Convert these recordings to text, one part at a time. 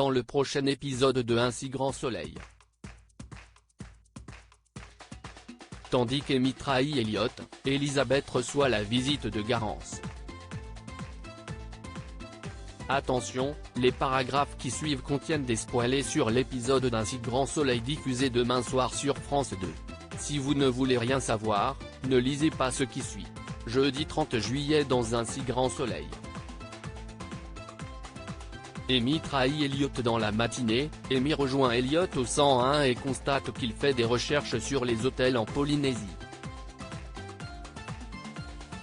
dans le prochain épisode de Un si grand soleil. Tandis qu'Amy trahit Elliot, Elisabeth reçoit la visite de Garance. Attention, les paragraphes qui suivent contiennent des spoilers sur l'épisode d'Un si grand soleil diffusé demain soir sur France 2. Si vous ne voulez rien savoir, ne lisez pas ce qui suit. Jeudi 30 juillet dans Un si grand soleil. Amy trahit Elliot dans la matinée. Amy rejoint Elliot au 101 et constate qu'il fait des recherches sur les hôtels en Polynésie.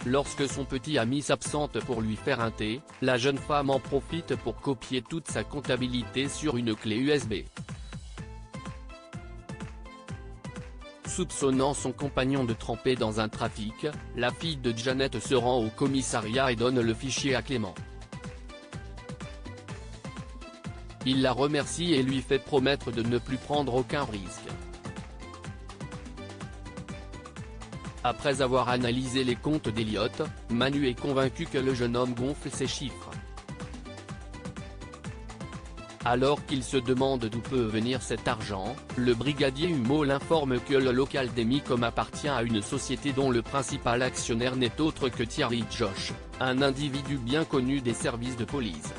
Lorsque son petit ami s'absente pour lui faire un thé, la jeune femme en profite pour copier toute sa comptabilité sur une clé USB. Soupçonnant son compagnon de tremper dans un trafic, la fille de Janet se rend au commissariat et donne le fichier à Clément. Il la remercie et lui fait promettre de ne plus prendre aucun risque. Après avoir analysé les comptes d'Elliot, Manu est convaincu que le jeune homme gonfle ses chiffres. Alors qu'il se demande d'où peut venir cet argent, le brigadier Humeau l'informe que le local d'Emicom appartient à une société dont le principal actionnaire n'est autre que Thierry Josh, un individu bien connu des services de police.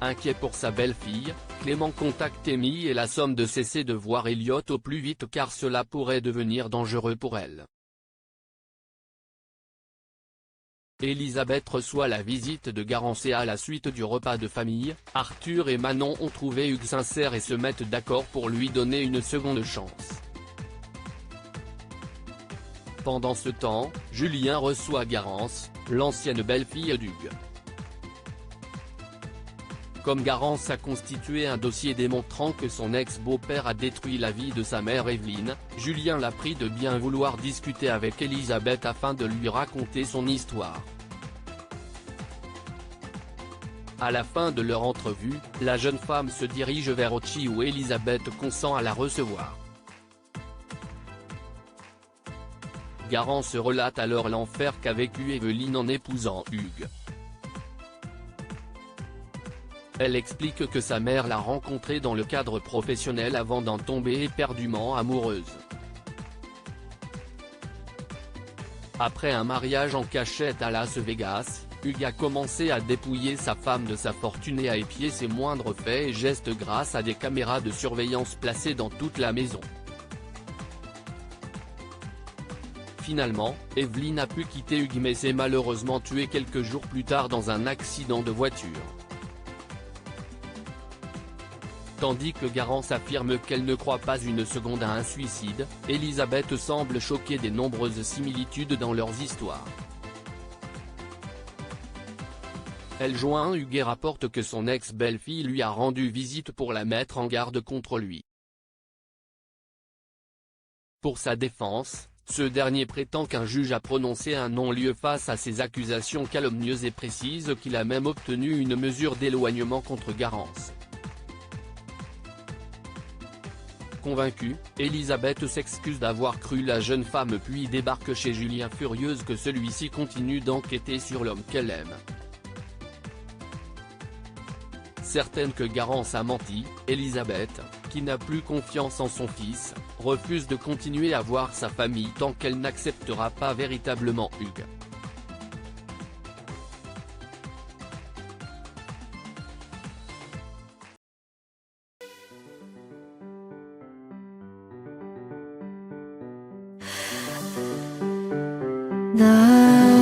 Inquiet pour sa belle-fille, Clément contacte Amy et la somme de cesser de voir Elliot au plus vite car cela pourrait devenir dangereux pour elle. Elisabeth reçoit la visite de Garance et à la suite du repas de famille, Arthur et Manon ont trouvé Hugues sincère et se mettent d'accord pour lui donner une seconde chance. Pendant ce temps, Julien reçoit Garance, l'ancienne belle-fille d'Hugues. Comme Garance a constitué un dossier démontrant que son ex-beau-père a détruit la vie de sa mère Evelyne, Julien l'a prie de bien vouloir discuter avec Elisabeth afin de lui raconter son histoire. À la fin de leur entrevue, la jeune femme se dirige vers Ochi où Elisabeth consent à la recevoir. Garance relate alors l'enfer qu'a vécu Evelyne en épousant Hugues. Elle explique que sa mère l'a rencontré dans le cadre professionnel avant d'en tomber éperdument amoureuse. Après un mariage en cachette à Las Vegas, Hugues a commencé à dépouiller sa femme de sa fortune et à épier ses moindres faits et gestes grâce à des caméras de surveillance placées dans toute la maison. Finalement, Evelyne a pu quitter Hugues mais s'est malheureusement tuée quelques jours plus tard dans un accident de voiture. Tandis que Garance affirme qu'elle ne croit pas une seconde à un suicide, Elisabeth semble choquée des nombreuses similitudes dans leurs histoires. Elle joint Hugues et rapporte que son ex-belle-fille lui a rendu visite pour la mettre en garde contre lui. Pour sa défense, ce dernier prétend qu'un juge a prononcé un non-lieu face à ces accusations calomnieuses et précise qu'il a même obtenu une mesure d'éloignement contre Garance. Convaincue, Elisabeth s'excuse d'avoir cru la jeune femme puis débarque chez Julien furieuse que celui-ci continue d'enquêter sur l'homme qu'elle aime. Certaine que Garance a menti, Elisabeth, qui n'a plus confiance en son fils, refuse de continuer à voir sa famille tant qu'elle n'acceptera pas véritablement Hugues. 날